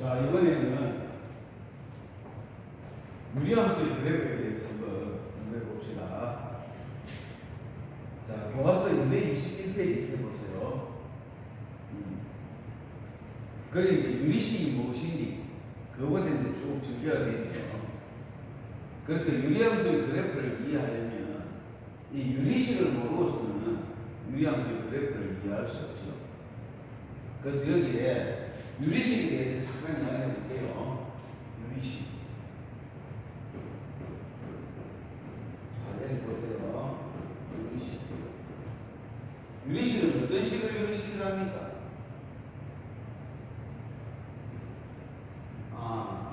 자, 이번에는 유리함수의 그래프에 대해서 한번 공부해 봅시다. 자, 교과서 221페이지 해보세요. 거기 이제 유리식이 무엇인지 그거부터 이제 쭉 정리가 되죠. 그래서 유리함수의 그래프를 이해하려면 이 유리식을 모르고서는 유리함수의 그래프를 이해할 수 없죠. 그래서 여기에 유리식에 대해서 잠깐 이야기해 볼게요. 유리식. 여기 보세요. 유리식. 유리식은 어떤 식을 유리식을 합니까?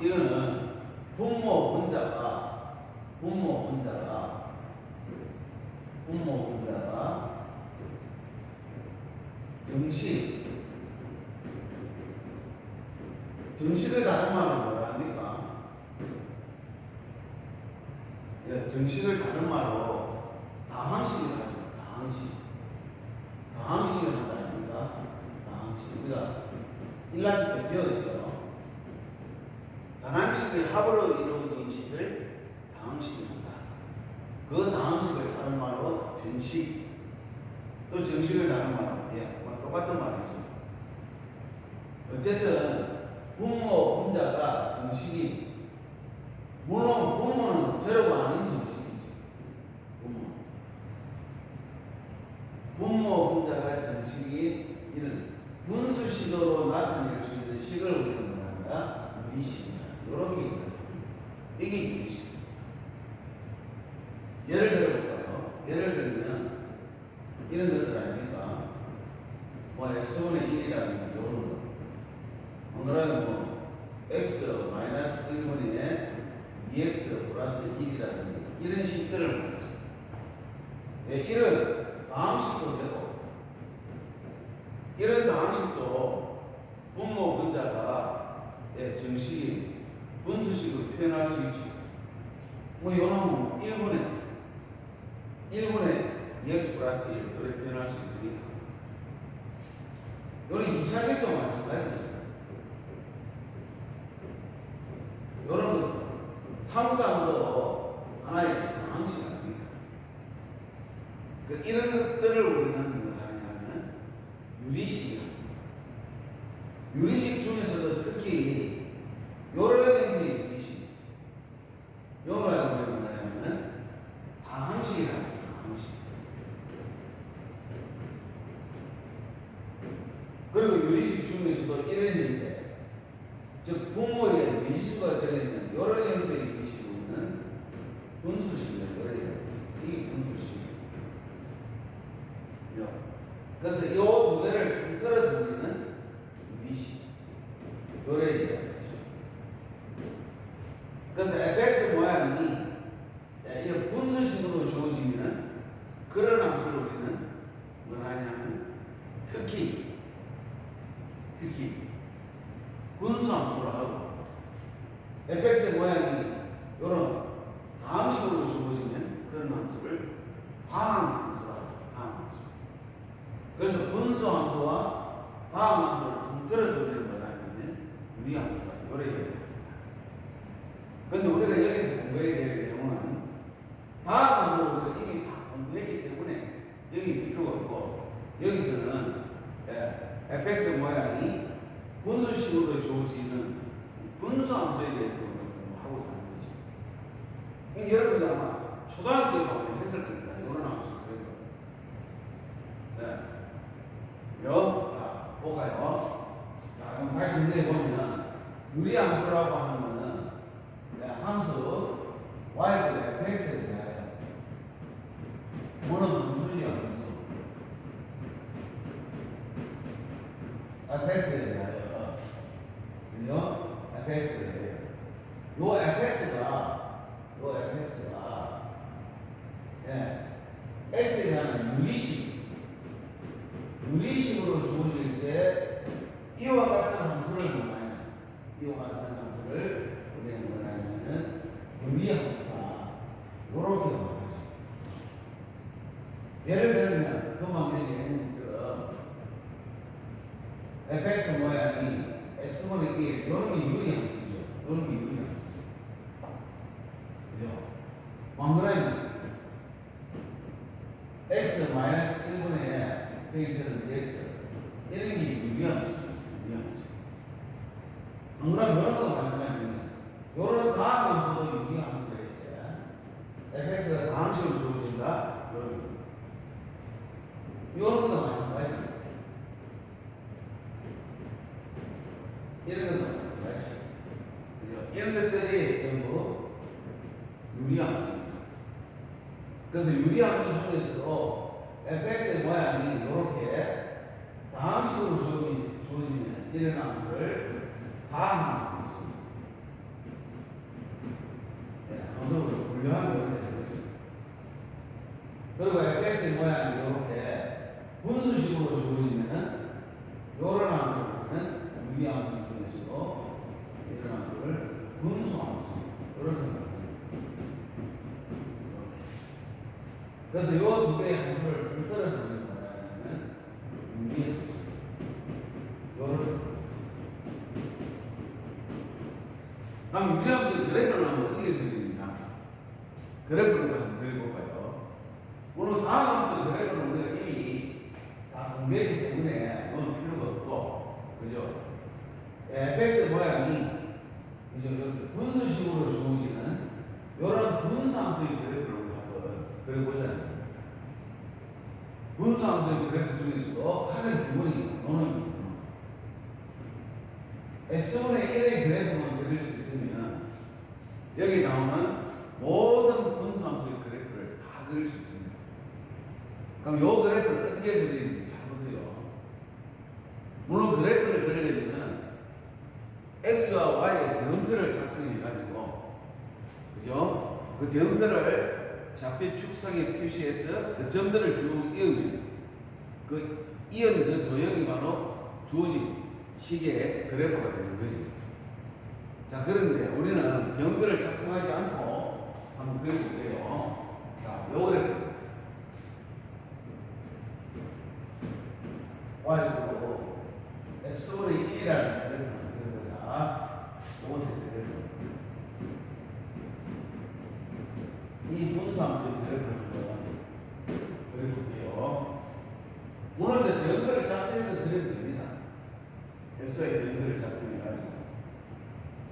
이거는 분모 분자가 정식을 다른 말로 뭐라 합니까? 예, 정식을 다른 말로 다항식을 합니다. 다항식을 한다 아닙니까? 다항식. 우리가 1학기 때 배웠죠. 다항식의 합으로 이루어진 식을 다항식을 한다. 그 다항식을 다른 말로 정식, 또 정식을 다른 말로 똑같은 말이죠. 어쨌든 분모 분자가 정식이, 물론 분모는 제로가 아닌 정식이죠. 분모 분자가 정식인 이런 분수식으로 나타낼 수 있는 식을 우리는 뭐란다? 유리식이다. 이렇게 얘기합니다. 이게 유리식입니다. 예를 들어볼까요? 예를 들면 이런 것들 아닙니까? x분의 1이라는 이런 거. 오늘은 x 마이너스 1분의 2x 플러스 1이라는 이런 식들을 말하죠. 이런 다항식도 되고, 이런 다항식도 분모 분자가 정식이 분수식으로 표현할 수 있죠. 요놈은 1분의 2x 플러스 1 이렇게 표현할 수 있으니까. 요런 2차식도 마찬가지죠. 요런 사무상도 하나의 다항식 아닙니까? 이런 것들을 우리는 뭐라 하냐면 유리식이다. 유리식 중에서도 특히 요런 의미의 유리식, 요런 의미를 뭐냐면 다항식이라는 다항식. 그리고 유리식 중에서도 이런 의미인데, 즉 분모에 미지수가 들어있는 요런 형태의 유리식은 분수식을 그래요. 이게 분수식. 그래서 이 두 개를 통틀어서 우리는 유리식. 요래 얘기하죠. 그래서 fx 모양이 이런 분수식으로 주어지면 그런 함수를 우리는 뭐 하냐면 특히 분수함수로 하고, fx의 모양이 이런 다항식으로 주어지면 그런 함수를 다항함수로 하고, 다항함수. 그래서 분수함수와 다항함수를 통틀어서 우리는 뭐라 하냐면 유리함수가 요래 얘기합니다. 그런데 우리가 여기서 공부해야 될 내용은 다항함수를 우리가 이미 다 공부했기 때문에 여기 필요가 없고, 여기서는 fx 모양이 분수식으로 주어지는 분수함수에 대해서 공부하고 사는 거죠. 여러분이 아마 초등학교 때 보면 했을 겁니다. 이런 함수. 자, 볼까요? 자, 그럼 다시 정리해보면, 유리함수라고 하면은, 함수, y분의 fx에 대하여, 뭐는 분수지요, 분수. fx에 대하여, fx에 대하여. 요 fx가, x에 대한 유리식으로 주어질 때, 이와 같은 함수를 뭐냐면, 우리는 뭐냐면은, 유리함수다. 요렇게 말하죠. 예를 들면, 금방 얘기한 것처럼, fx 모양이 x분의 이게 요런 게 유리한 수죠. 요런 게 유리한 수죠. 그죠? 망그라니 x 마이너스 1분의 저기처럼 dx 이런 게 유리한 수죠. 유리한 수. 망그라니 요런 것도 마찬가지입니다. 요런 다음 함수도 유리한 함수가 있지. fx가 다함식으로 주어진다. 요런 것도 마찬가지. 이런 것도 마찬가지. 이런 것들이 전부 유리함수입니다. 그래서 유리함수 중에서도 fx의 모양이 이렇게 다함식으로 주어지면 이런 함수를 다함함수입니다. 함수를 분류하면 되는 거죠. 그리고 fx의 모양이 이렇게 분수식으로 주어지면은 이런 함수는 유리함수 중에서도 이런 함수를 분수함수 이렇게 말합니다. 그래서 이 두 개의 함수를 분තර해서 우리가 말하면 유리함수. 요런. 그럼 유리함수의 그래프를 하면 어떻게 그리느냐? 그래프를 한번 그려볼까요? 오늘 다음 함수 그래프는 우리가 이미 다 공부했기 때문에 이건 필요가 없고, 그죠? fx 모양이 이제 분수식으로 주어지는 이런 분수함수의 그래프를 한번 그려보자는 분수함수의 그래프 중에서도 가장 기본이 노노입니다. x분의 1의 그래프만 그릴 수 있으면 여기 나오는 모든 분수함수의 그래프를 다 그릴 수 있습니다. 그럼 이 그래프를 어떻게 그리는지 잘 보세요. 물론 그래프를 그리려면 x와 y의 대응표를 작성해가지고, 그죠? 그 대응표를 좌표 축성에 표시해서 그 점들을 쭉 이으면 그 이은 그 도형이 바로 주어진 식의 그래프가 되는 거죠. 자, 그런데 우리는 대응표를 작성하지 않고 한번 그려볼게요. 자, 요 그래프 y로 x분의 1이라는 그래프를 만드는 거야. 요것의 그래프. 이 분수함수의 그래프를 한번 그려볼게요. 물론 대응표를 작성해서 그려도 됩니다. x의 대응표를 작성해가지고.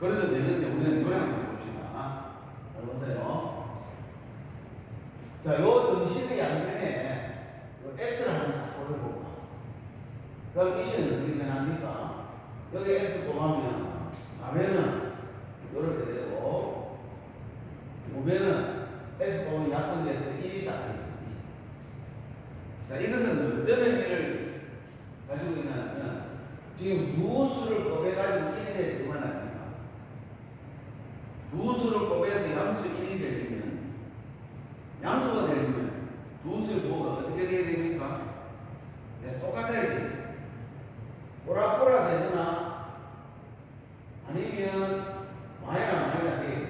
그래도 되는데 우리는 요령 한번 봅시다. 잘 보세요. 자, 요 등식의 양면에 요 x를 한번 딱 보려볼까. 그럼 이 식은 어떻게 변합니까? 여기 x 곱하면 4배는 이렇게 되고 5배는 x 곱하면 약분돼서 1이 딱 되죠. 자, 이것은 어떤 의미를 가지고 있냐면 지금 두 수를 곱해가지고 1이 되는 건 아닙니까? 두 수를 곱해서 양수 1이 되려면 양수가 되려면 두 수의 부호가 어떻게 돼야 됩니까? 네, 똑같아야 돼요. 꼬라꼬라 되거나 아니면 마이너스 돼요.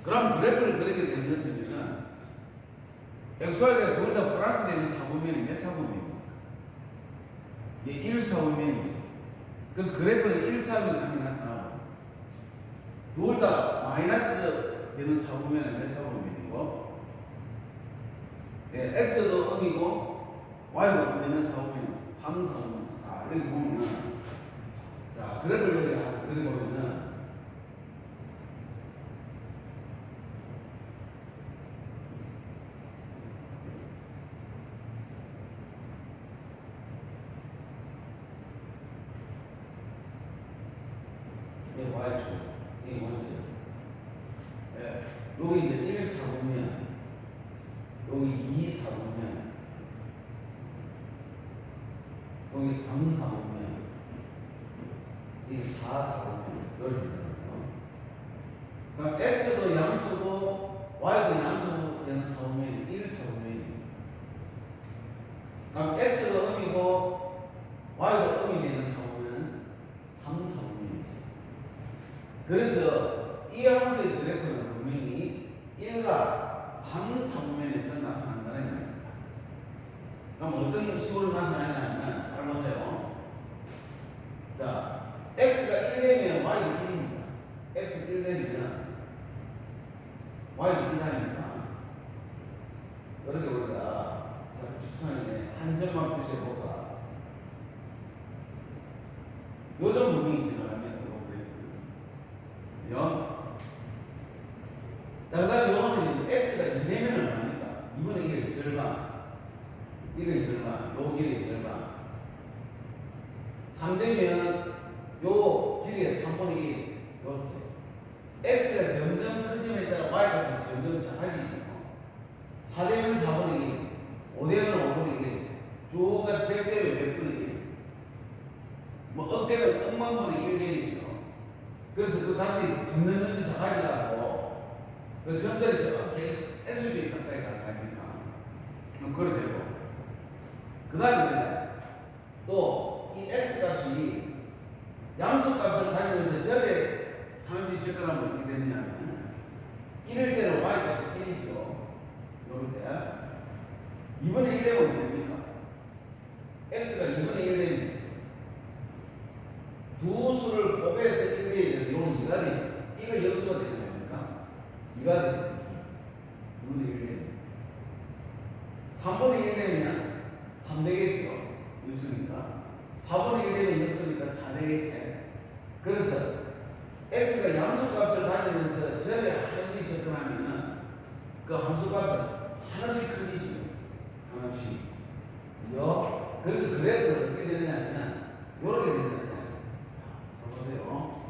그럼 그래프를 그리게 되면 xy가 둘 다 플러스 되는 사분면이 몇 사분면입니까? 이게 1사분면이죠. 그래서 그래프는 1사분면이 당연히 나타나고 둘 다 마이너스 되는 사분면은 몇 사분면이고 x도 음이고 y도 되는 사분면 3사분면. 자, 여기 보면 자, 그래프를 여기 그려보면은 이 y축, 이 원점. 여기 이제 1사분면, 여기 2사분면, 여기 3사분면, 여기 4사분면, 이렇게 되거든요. 그러니까 x도 양수고 y도 양수 되는 사분면이 1사분면입니다. 그럼 x도 음이고 y도 음이 되는 사분면은 3사분면이죠. 그래서 이 함수의 그래프는 분명히 1과 3사분면에서 나타난다는 얘기입니다. 그럼 어떤 식으로 나타나냐면 잘 보세요. 자, 자, x가 1 되면 y가 1입니다. x 1 되면 y가 1 아닙니까? 그렇게 우리가 접촉상에 한 점만 표시해볼까? 요점 분명히 지나갑니다. 요. 자, 그 다음에 요거는 x가 2 되면 얼마입니까? 2분의 1의 절반. 1의 절반. 요 1의 절반. 3 되면 요 길이가 3분의 1. 요렇게. x가 점점 커짐에 따라 y가 점점 작아지죠. 4 되면 4분의 1. 5 되면 5분의 1. 쭉 가서 100 되면 100분의 1. 뭐 억대면 억만분의 1 되겠죠. 그래서 그 값이 점점 작아지라고 그 점들이 계속 SUV 가까이 가니까 그래 되고 그 다음에 또 이 X값이 양수값을 가지면서 저에 하나씩 접근하면 어떻게 되느냐면 1일 때는 Y값이 1이죠. 요럴 때 2분의 1 되면 됩니까? X가 2분의 1 되면 두 수를 곱해서 1이 되면 요건 2가 되죠. 이거 역수가 되는 겁니까? 2가 되죠. 2분의 1 되면 3분의 1 되면 3 되겠죠. 역수니까 4분의 1 되면 역수니까 4 되겠죠. 그래서 x가 양수값을 가지면서 저에 하나씩 접근하면은 그 함수값은 하나씩 커지죠. 하나씩. 그죠? 그래서 그래프를 어떻게 되느냐면 요렇게 되는 보세요.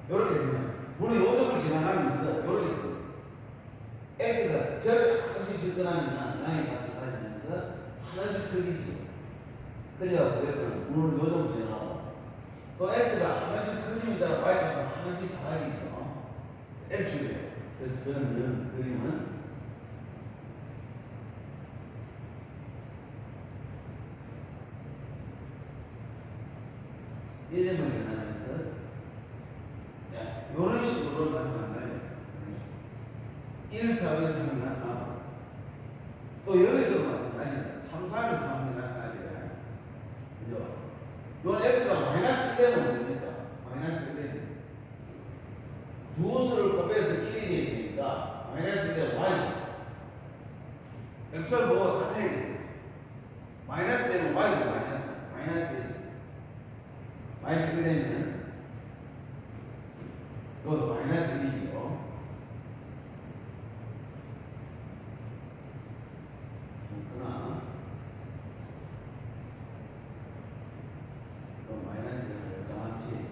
요렇게 되면 물론 요점을 지나가면서 요렇게 됩니다. x가 저를 하나씩 접근하면 양의 값을 가지면서 하나씩 커지죠. 그죠? 그래서 물론 요점을 지나가고 또 x가 하나씩 커짐에 따라 y 값은 하나씩 작아지죠. x예요. 그래서 그런 그림은 이점을 지나면서 이런 식으로 나타나요. 1, 4에서 나타나고 또 여기서 마찬가지입니다. 3, 4에서 나타나죠. 그죠? 이건 x가 마이너스 1 되면 됩니까? 마이너스 1 되면 두 수를 곱해서 1이 되니까 마이너스 1 되면 y x와 뭐가 같아야 돼요. 마이너스 되면 y도 마이너스 1 마이너스 1 되면 이것도 마이너스 1이죠. 그러나 또 마이너스를 정확히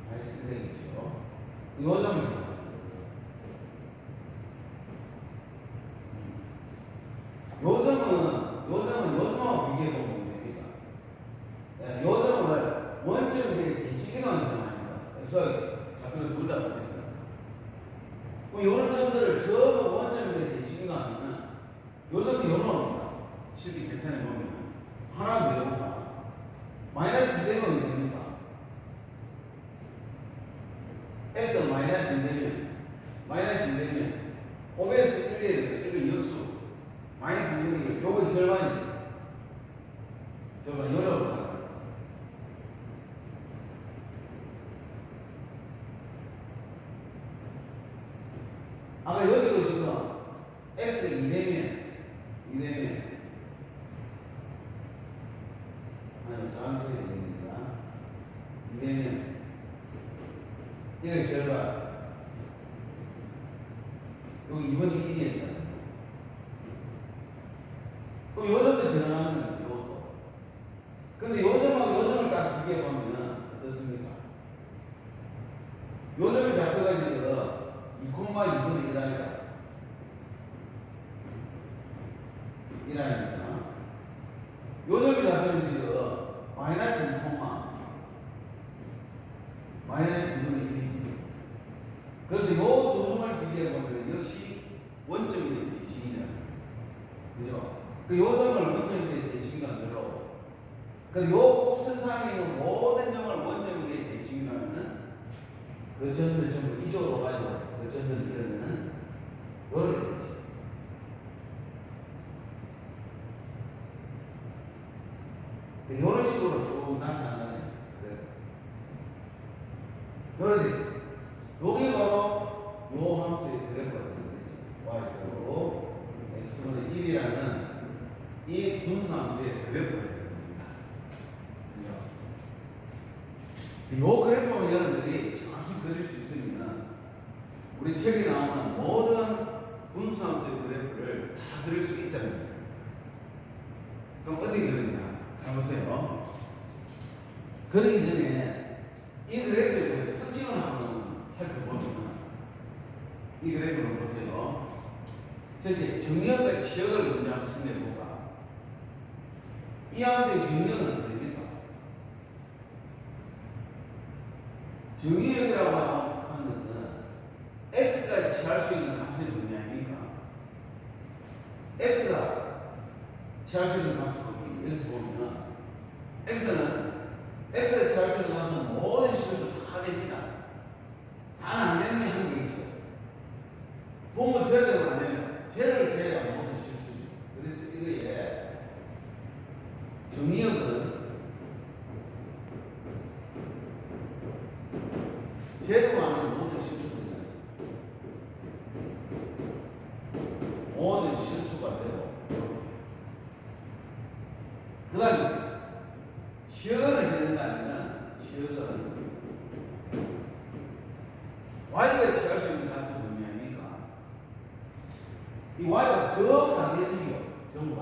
마이너스 1 되겠죠. 요점은 요점하고 비교해보면 됩니다. 요점을 원점에 대칭이라고 하는 점 아닙니까? 그래서 작품을 둘 다 보겠습니다. 이런 점들을 전부 원점에 대칭이라고 하면 요점이 요놈입니다. 실기 계산해 보면 하나 배우가 마이너스 2 되면 됩니까? x 마이너스 2 되면 마이너스 2 되면 5에서 1에 이거 역수 마이너스 2는 요거 절반입니다. 절반 열어볼까요? 아까 여기도 지금 x가 2 되면 아니 정확히 해야 됩니다. 2 되면 이거 절반 여기 2분의 1이었다. 그럼 요점도 지나가는 거예요. 요것도. 근데 요점하고 요점을 딱 비교해보면 어떻습니까? 요점을 잡혀가지고 2,2분의 1 아니다. 1 아닙니까? 요점이 잡히면 지금 마이너스 2, 마이너스 2분의 1이지. 그래서 요 두 점을 비교해보면 역시 원점이 되는 대칭이잖아요. 그죠? 그 요점을 원점이 되는 대칭이라고 들어. 그래서 요 곡선상에 있는 모든 점을 원점이 되는 대칭이라면은 그 점을 전부 이쪽으로 가지고 그 점들을 이루면 이렇게 되죠. 이런 식으로 쭉 나타나는 그래요. 이렇게 되죠. 여기 바로 요 함수의 그래프가 되는 거죠. y로 x분의 1이라는 이 분수함수의 그래프가 되는 겁니다. 그죠? 요 그래프를 여러분들이 정확히 그릴 수 있으면 우리 책에 나오는 모든 분수함수의 그래프를 다 그릴 수 있다는 거예요. 그럼 어떻게 그리냐? 해보세요. 그러기 전에 이 그래프의 특징을 한번 살펴보면 이 그래프를 보세요. 전체 정역과 지역을 먼저 한번 정리해볼까? 이 함수의 정역은 어떻게 됩니까? 정역이라고 하는 것은 x가 취할 수 있는 값의 범위 아닙니까? x가 취할 수 있는 값을 여기서 보면 x가 취할 수 있는 값은 모든 식에서 다 됩니다. 단 안 되는 게 한 개 있죠. 보면 제대로 안 됩니다. 쟤를 제외한 모든 실수죠. 그래서 이거에 정의역은 제로하는 모든 실수입니다. 모든 실수가 되고 그 다음에 지역을 지는 거 아니면 지역은 y가 취할 수 있는 값은 뭐냐 아닙니까? 이 y가 전부 다 되는겨. 전부 다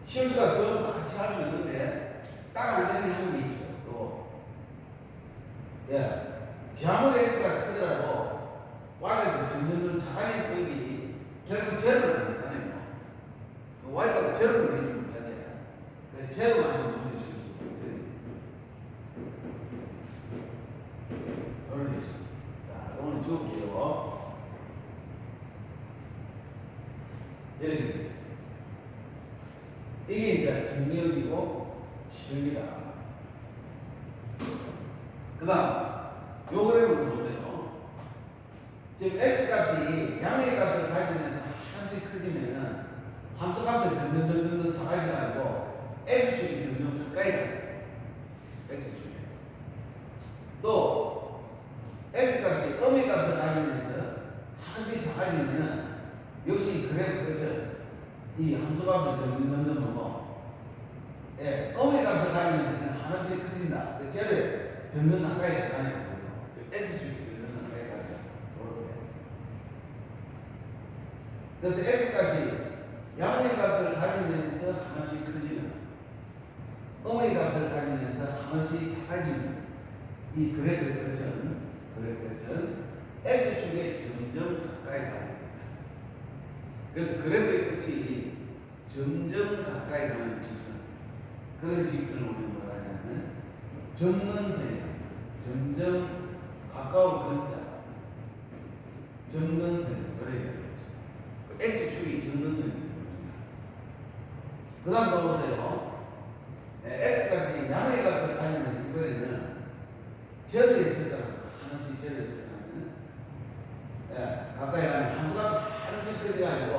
실수가 전부 다 같이 할 수 있는데 딱 안 되는 한게 있죠. 또 아무리 x가 크더라도 y가 점점 작아질 거지 결국 제로를 못하네요. y가 제로를 되지 못하지. 그래서 제로가 아니면 무슨 실수. 자, 오늘 지울게요. 이렇게 이게 이제 정리역이고 지역이다. 그 다음 요 그래프를 보세요. 지금 x 값이 양의 값을 가지면서 한씩 커지면은 함수 값은 점점 더 작아지고 x축이 점점 가까이 가요. x축이. 또 x값이 음의 값을 가지면서 한씩 작아지면은 역시 그래프에서 이 함수값을 점점 넘어. 음의 값을 가지면서 하나씩 커진다. 쟤를 점점 가까이 가는 거죠. x축이 점점 가까이 가죠. 그래서 x값이 양의 값을 가지면서 하나씩 커지면 음의 값을 가지면서 하나씩 작아지는 이 그래프의 끝은 x축에 점점 가까이 가게 됩니다. 그래서 그래프의 끝이 점점 가까이 가는 직선. 그런 직선을 우리는 뭐라 하냐면 점근선이다. 점점 가까운 근자. 점근선. 그래 되겠죠. x축이 점근선입니다. 그 다음 봐보세요. x값이 양의 값을 가지면서 이번에는 절을 했었다면 하나씩 절을 했었다면 가까이 가면 함수값이 하나씩 커지가 아니고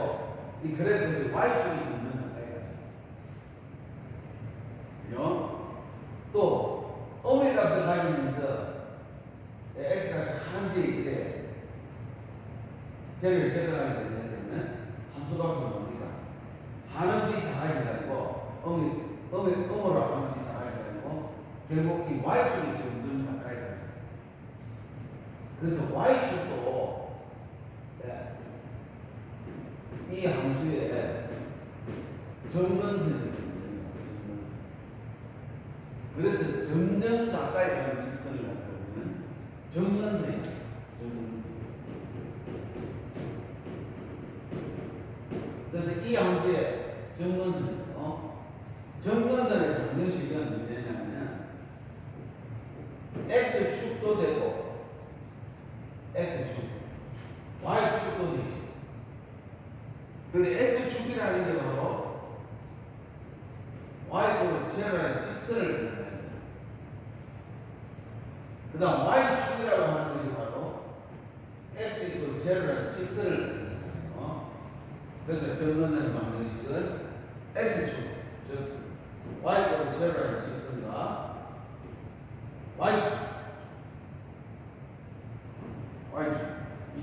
이 그래프에서 y축이 점점 가까이 가죠. 또 음의 값을 가지면서 x값이 하나씩 이렇게 절을 적용하게 되면 함수값은 뭡니까? 하나씩 작아지고 음으로 하나씩 작아지고 결국 이 y축이 점점 가까이 가죠. 그래서 y축도 이 함수의 점근선이 됩니다. 그래서 점점 가까이 가는 직선을 나타내는 점근선입니다. 그래서 이 함수의 점근선이요. 점근선의 방정식은 뭐냐면 x축도 되고 x축, y축도 되죠. 근데 x축이라는 게 바로 y축으로 제로라는 직선을 그린다. 그 다음 y축이라고 하는 것이 바로 x 그 제로라는 직선을 그래서 정근의 방정식은 x축 즉 y 제로라는 직선과 y축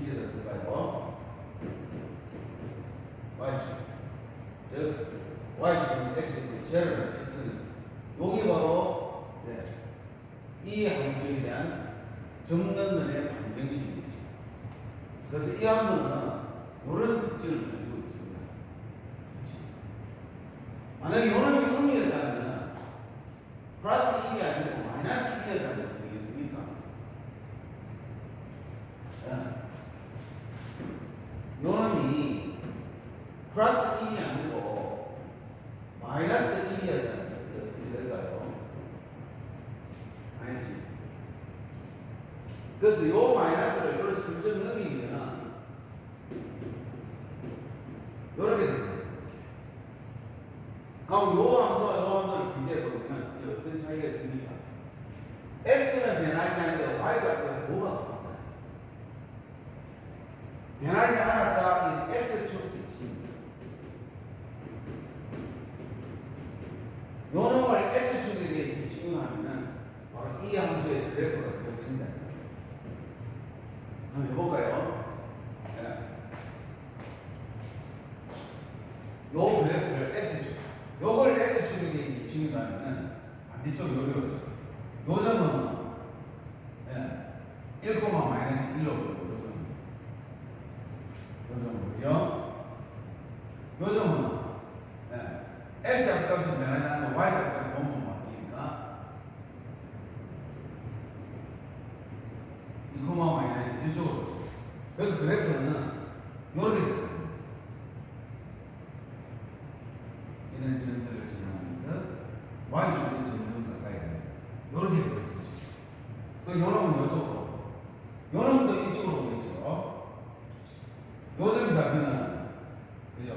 이제 됐을까요? y축 즉 y축은 x 제로라는 직선 여기 바로 이 함수에 대한 정근의 방정식이죠. 그래서 이 함수는 이런 특징을 가지고 있습니다. 특징. 만약에 이런 의미였다면 플러스 1이 아니고 마이너스 1이었다면 되겠습니까? 요놈이 플러스 1이 아니고 마이너스 1이었다면 어떻게 될까요? 마이너스. 그래서 요 마이너스를 요렇게 슬쩍 넘기면 요렇게 됩니다. 그럼 요 함수와 요 함수를 비교해 보면 어떤 차이가 있습니까? x는 변하지 않는데 y가 뭐가 바뀌잖아요. 변하지 않았다. 이 x축이 지금 요 놈을 x축에게 지금하면은 바로 이 함수의 그래프가 되어진다. 한번 해볼까요? 요 그래프를 x축, 요걸 x축에게 지금하면은 반대쪽 요리죠. 요 점은 1, 마이너스 1로 보죠. 요 점은 그죠? 요 점은 x 값은 변하지 않고 y 값은 본분 바뀌니까 2, 마이너스 1쪽으로. 그래서 그래프는 요렇게 됩니다. 이런 점들을 지나면서 y축의 점점 가까이 가요. 요렇게 되어 있어요. 그 요놈은 이쪽으로, 요놈도 이쪽으로 오겠죠. 요 점이 잡히는 그죠?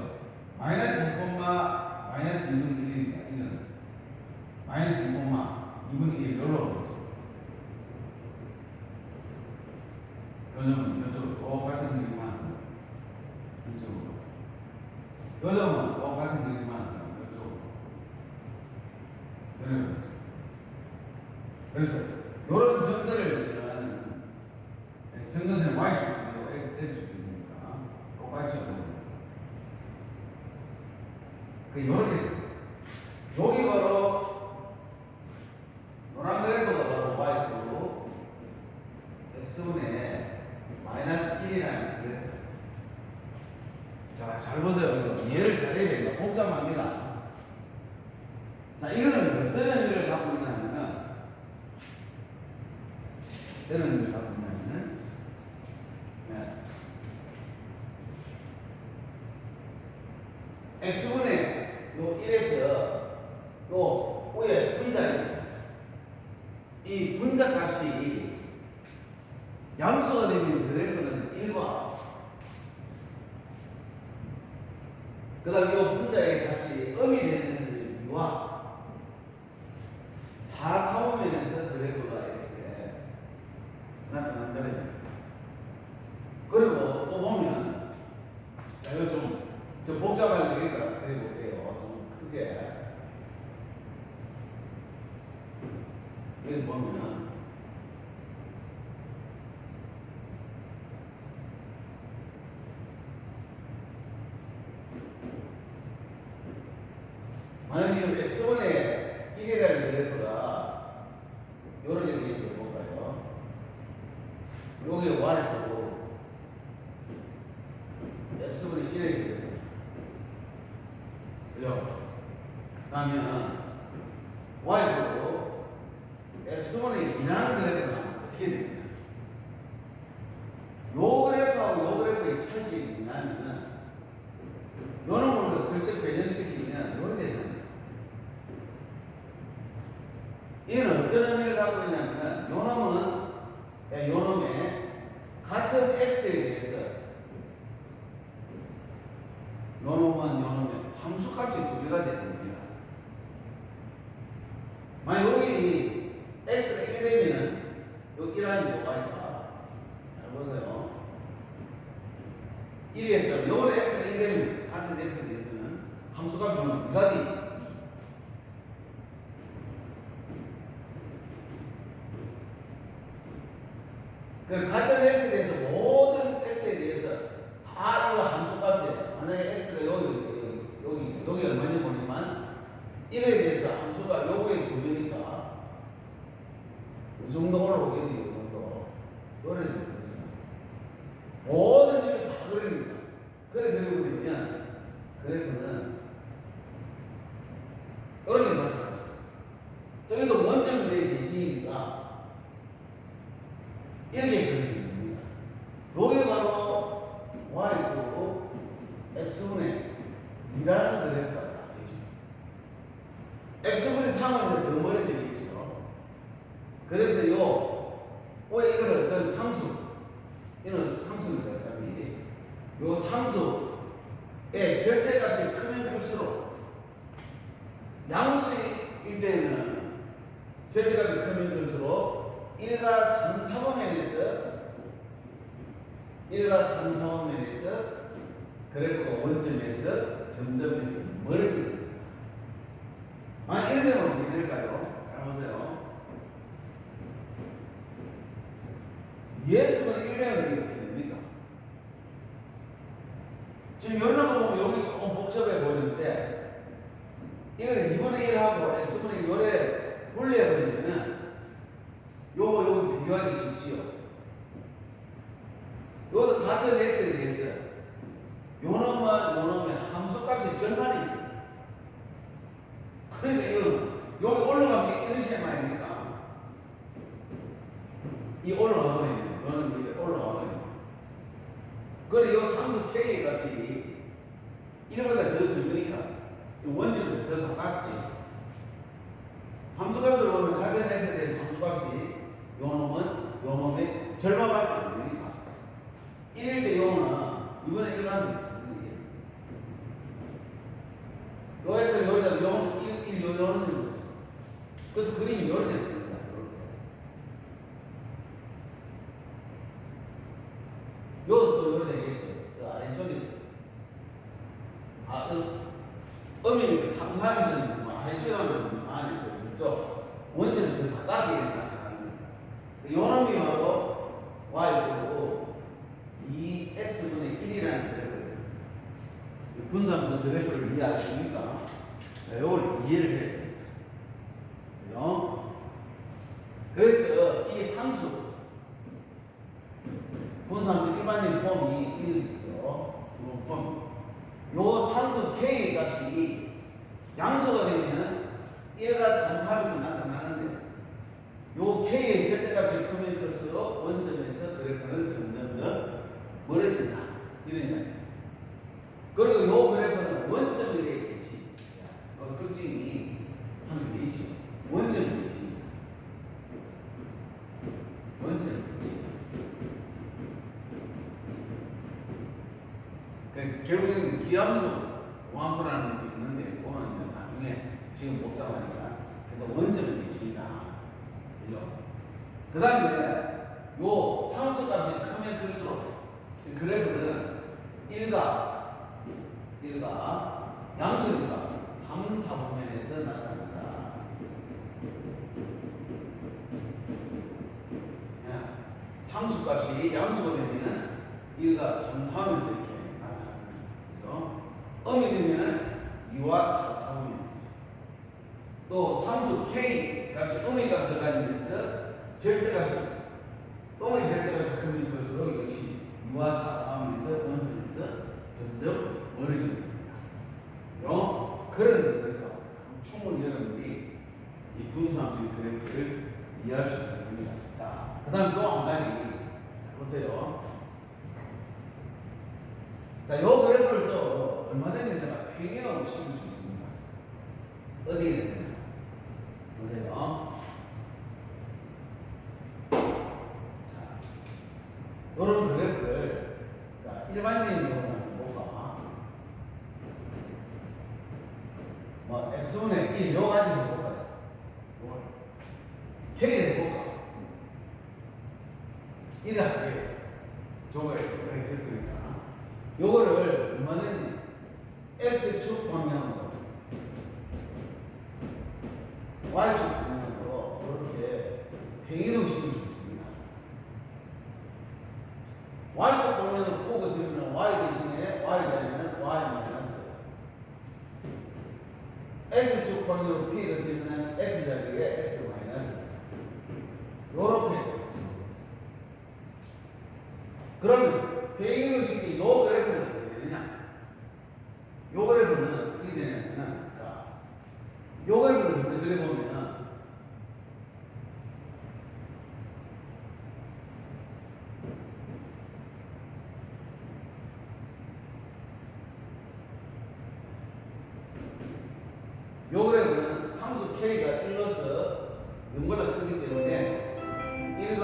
마이너스 2, 마이너스 2분의 1이니까 이는 마이너스 2, 2분의 1 요로 오겠죠. 요 점은 이쪽으로 똑같은 그림만 이쪽으로, 요 점은 똑같은 그림만 이쪽으로 이렇게 오겠죠. 그래서 이런 점들을 지나가는 정근선의 y축이고 x축이니까 똑같이 오는 그 요렇게 여기 바로 노란 그래프가 바로 y축으로 x분의 마이너스 1이라는 그래프. 자, 잘 보세요. 이해를 잘해야 됩니다. 복잡합니다. 자, 이거는 어떤 의미를 갖고 있냐면은 어떤 의미를 갖고 있냐면은 x분의 요 1에서 요 위에 분자입니다. 이 분자 값이 양수가 되면 그래프는 1과 그 다음 이 분자의 값이 음이 되는 2와 4, 3호면에서 그래프가 이렇게 나타난다는. 그리고 또 보면 자, 이거 좀 복잡한 여기가 그려볼게요. 좀 크게. 여기 보면 만약에 x1의 1이라는 그래프가 요렇게 되어 볼까요? 요게 y고 x분의 1이 되죠. 그죠? 그러면 y고 x분의 2라는 그래프는 어떻게 됩니까? 요 그래프하고 요 그래프의 차이점이 뭐냐면 요런 걸로 슬쩍 배정시키면 요렇게 됩니다. 얘는 어떤 의미를 갖고 있냐면 요놈의 같은 x에 대해서 요놈의 함수값이 두 배가 되는 겁니다. 만약 여기 x가 1 되면은 여기 1 아니고 y가 잘 보세요. 1이 했다면 요거는 x가 1 되면 같은 x에 대해서는 함수가 보면 2가 돼. 그럼 같은 x에 대해서 모든 x에 대해서 다 이거 함수값이에요. 만약에 x가 여기 얼마인지 모르지만 1에 대해서 함수가 요거에 2배니까 이 정도 올라오겠네요. 이 정도. 요래 모든 집이 다 그립니다. 그래 그려버리면 그래프는 이렇게 나타나요. 또 이것도 원점을 내야 되지니까 이렇게 그려지는 겁니다. 요게 바로 y고 x분의 2라는 그래프가 딱 되죠. x분의 3은 더 멀어지겠죠. 그래서 왜 이거를 상수, 이는 상수입니다. 요 상수의 절대값이 크면 클수록 양수일 때는 절대값이 크면 클수록 1과 3, 4분면에서 그래프가 원점에서 점점 멀어집니다. 만약 이렇게 되면 어떻게 될까요? 잘 보세요. 예수는 1되면 이렇게 됩니까? 지금 이런 거 보면 여기 조금 복잡해 보이는데 이거는 2분의 1하고 x분의 1에 분리해버리면은 요거 비교하기 쉽지요. 요것도 같은 x에 대해서 요놈의 함수값이 절반입니다. 그러니까 이거는 여기 올라가면 이런 셈 아닙니까? 이 올라가버리네. 요는 이게 올라가버리네. 그래 요 상수 k의 값이 이거보다 더 적으니까 원점에서 더 가깝지. 함수값을 보면 같은 x에 대해서 함수값이 요놈의 절반밖에 안 되니까 1일 때 요는 이번에 1로 하면 요에서 요에다 요는 1 요는 그래서 그림이 요래 됩니다. 요것도 요래 되겠죠. 그 아래쪽에서 음이 3, 3에서는 뭐 아래쪽에 하면 이상하니까 그렇죠. 원점은 더 가깝게 나타나는 거예요. 요놈이 바로 y고 2x분의 1이라는 그래프예요. 분수함수 그래프를 이해하십니까? 이걸 이해를 해야 됩니다. 그래서 이 상수 분수함수 일반적인 폼이 이렇게 있죠. 요 상수 k의 값이 양수가 되면 1과 3, 4에서 나타나는데 요 k의 절대값이 크면 클수록 원점에서 그래프는 점점 더 멀어진다. 이런 이야기. 그리고 요 그래프는 원점이 되겠지. 특징이 하나 돼 있죠. 원점이지. 원점이지. 그러니까 결국에는 기함수, 오함수라는 게 있는데 그거는 나중에 지금 복잡하니까 그래서 원점이 되지다. 그죠? 그 다음에 요 상수값이 크면 클수록 그래프는 1과 양수니까 3, 4분면에서 나타난다. 상수값이 양수가 되면 1과 3, 4분면에서 이렇게 나타납니다. 음이 되면 2와 4, 4분면에서 또 상수 k 값이 음의 값을 가지면서 절대값이 음의 절대값이 크면 클수록 이것이 2와 4, 4분면에서 원점에서 점점 멀어집니다. 그런 것들과 충분히 여러분들이 이 분수함수의 그래프를 이해할 수 있을 겁니다. 자, 그 다음 또 한 가지 보세요. 자, 요 그래프를 또 얼마든지 내가 평행으로 씌울 수 있습니다. 어디에 되냐? 보세요. 요런 그래프를 자, 일반적인 경우는 뭐 x분의 1 요 가지고 해볼까요? K를 해볼까? 1을 할게요. 저거 이렇게 됐으니까 요거를 얼마든지 X축 방향으로 Y축 방향으로 이렇게 평행이동 시킬 수 있습니다. Y축 방향으로 코가 되면 Y 대신에 Y 자리는 Y 마이너스, X축 방향으로 P가 되면 X 자리에 X 마이너스, 요렇게. 그러면 평행이동 식이 요 그래프는 어떻게 되느냐? 요 그래프는 어떻게 되냐면, 자, 요 그래프를 먼저 그려보면, 요 그래프는 상수 K가 1로서 0보다 크기 때문에 1과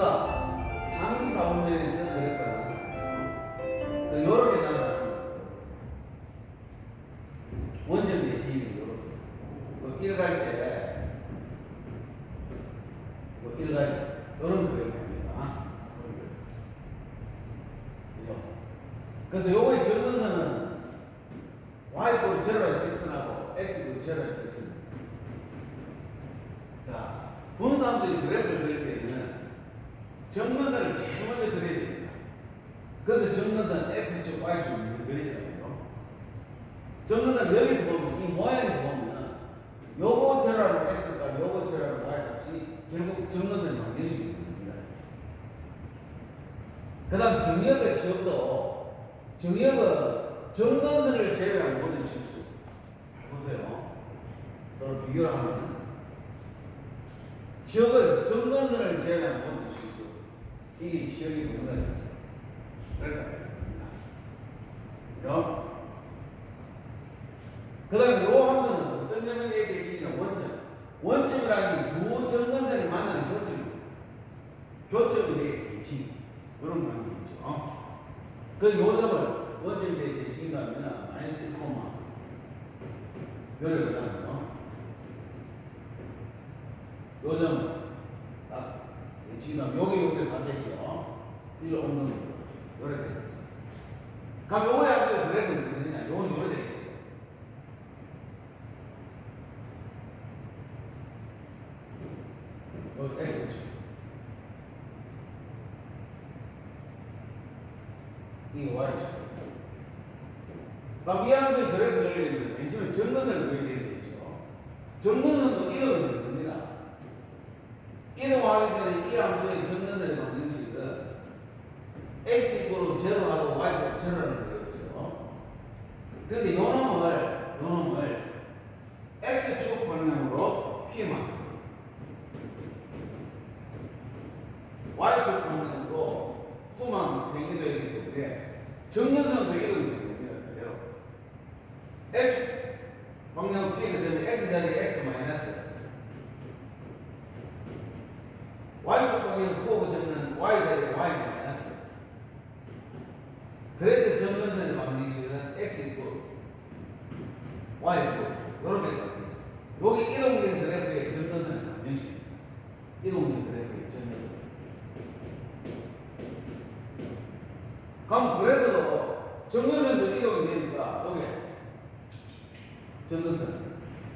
3, 4분면에서 그래프가 나타나죠. 요렇게 나타나요. 원점 대칭이 요렇게. 1 갈 때, 1 갈 때, 요런 그래프입니다. 그래서 요거의 점근선은 Y꼴 제로의 직선하고 X꼴 제로의 직선. 자, 분수함수의 그래프를 그릴 때는 점근선을 제일 먼저 그려야 됩니다. 그래서 점근선 X축, Y축 그렸잖아요. 점근선 여기서 보면, 이 모양에서 보면, 요거 제로라는 X값, 요거 제로라는 Y값이 결국 점근선의 방정식이 됩니다. 그 다음 정의역의 지역도, 정의역은 점근선을 제외한 모든 실수. 보세요. 서로 비교를 하면, 지역은 점근선을 제외한 모든 실수. 이게 지역이 되는 거죠. 그렇다. 그 다음에 요 함수는 어떤 점에 대해 대칭이냐? 원점. 원점이라는 게 두 점근선이 만나는 교점입니다. 교점에 대해 대칭. 그런 관계이죠. 그래서 요 점을 원점에 대해 대칭이라 하면 마이너스 1, 요래 그다음에요. 요 점은 딱 대칭이라 여기 바뀌었죠. 1 없는 거. 요래 되겠죠. 그럼 요거에 앞에 그래프는 어떻게 되느냐? 요거는 요래 되겠죠. 요 X축. 이게 Y축. 그럼 이 함수의 그래프를 그리려면 맨 처음에 점근선을 그려야 되겠죠. 점근선도 이동이 됩니다. 이동하기 전에 이 함수의 점근선의 방정식은 X축으로 제로하고 Y축으로 제로라는 거였죠. 근데 요 놈을 X축 방향으로 P만, Y축 방향으로 Q만 변이되기 때문에 점근선도 이동이 됩니다. 그대로. X 방향으로 P가 되면 X 자리에 X 마이너스, Y축 방향으로 Q가 되면 Y 자리에 Y 마이너스. 그래서 점근선의 방정식은 X 있고 Y 있고 이렇게 됩니다. 여기 이동된 그래프의 점근선의 방정식입니다. 이동된 그래프의 점근선. 그럼 그래프도 점근선도 이동이 되니까 여기 점근선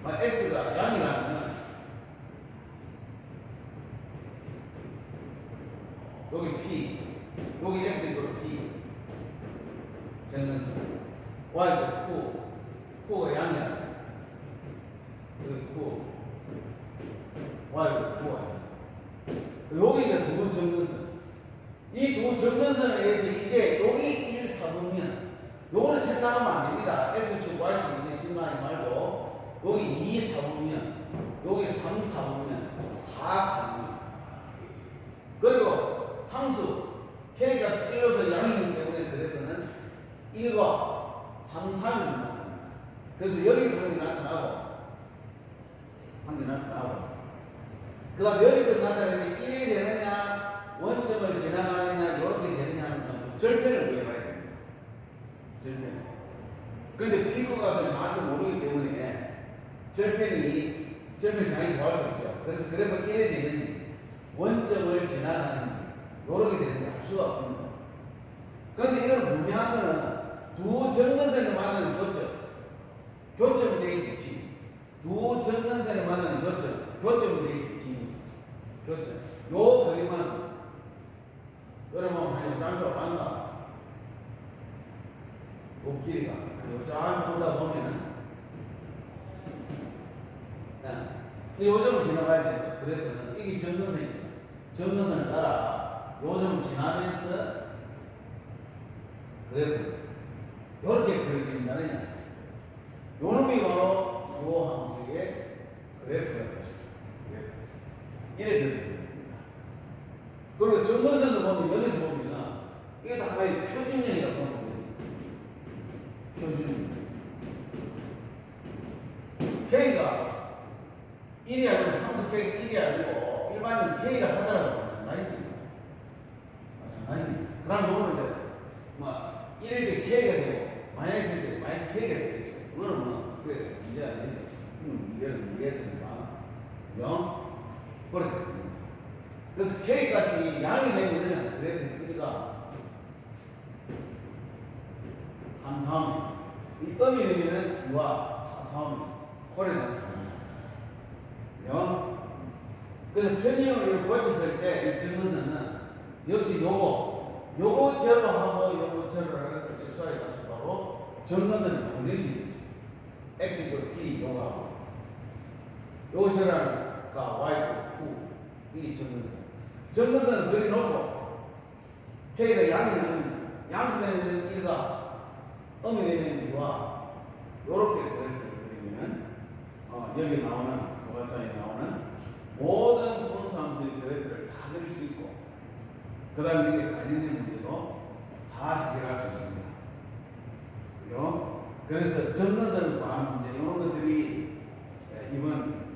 X가 양이라면 여기 P, 여기 X 이고 P 점근선, Y가 Q, Q가 양이라면 여기 Q, Y가 Q가 여기 이제 두 점근선. 이 두 점근선에 의해서 이제 여기 1, 4분면 요거를 생각하면 안 됩니다. X축, Y축 이제 생각하지 말고 여기 2, 4분면, 여기 3, 4분면, 4, 4분면. 그리고 상수 K 값이 1로서 양이기 때문에 그래프는 1과 3, 3이 나타납니다. 그래서 여기서 한 개 나타나고 그 다음 여기서 나타나는 게 1이 되느냐, 원점을 지나가느냐, 이렇게 되느냐 하는 점도 절편을 구해봐야 됩니다. 절편. 근데 피크 값을 정확히 모르기 때문에 절편이 정확히 구할 수 있죠. 그래서 그래프 1이 되는지, 원점을 지나가는지, 이렇게 되는지 알 수가 없습니다. 그런데 이걸 분명한 거는 두 정근선을 만나는 교점. 교점이 되겠지. 두 정근선을 만나는 교점이 되겠지. 교점. 요 거리만 여러분 한 요짠으로 간다. 요 길이가 요짠 보다 보면은 요점을 지나가야 된다. 그랬거든. 이게 정근선입니다. 정근선을 따라 요점을 지나면서 그랬거든. 요렇게 그려진다는 얘기야. 요 놈이 바로 요 함수의 그래프가 되죠. 이래 그려집니다. 그리고 정근선도 보면 여기서 보면 이게 다 거의 표준형이라고 보면 돼요. 표준형. K가 1이 아니고 상수 K 1이 아니고 일반인 K가 하더라도 마찬가지지. 마찬가지. 그럼 요거는 이제 뭐 1일 때 K가 되고 마이너스일 때 마이너스 K가 되겠죠. 그거는 그래 문제 안 되죠. 문제는 이해했습니까? 그죠? 그래서 K까지 양이 되면은 그래프 크기가 3, 4면 있어. 이 음이 되면은 2와 4, 4면 있어. 코레는 그래서 편의형을 고쳤을 때 이 증거선은 역시 요거 제로하고 요거 제로를 xy 함수하고 정근선은 방정식이죠. x p 요거하고 요거 제로가 y 9 이게 정근선. 정근선은 그려놓고 k가 양이 되면 양수되면 1가 음이 되면 2와 요렇게 그리면 여기 나오는 교과서에 나오는 모든 분수함수의 그래프를 다 그릴 수 있고 그 다음에 이게 관련된 문제도 다 해결할 수 있습니다. 그죠? 그래서 정근선을 구하는 문제 이런 것들이 이번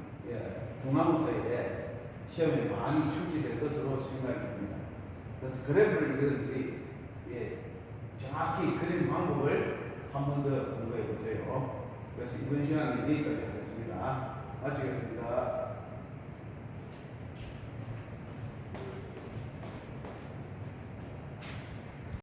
중앙고사에 시험에 많이 출제될 것으로 생각이 됩니다. 그래서 그래프를 그리는 정확히 그리는 방법을 한 번 더 공부해 보세요. 그래서 이번 시간은 여기까지 하겠습니다. 마치겠습니다.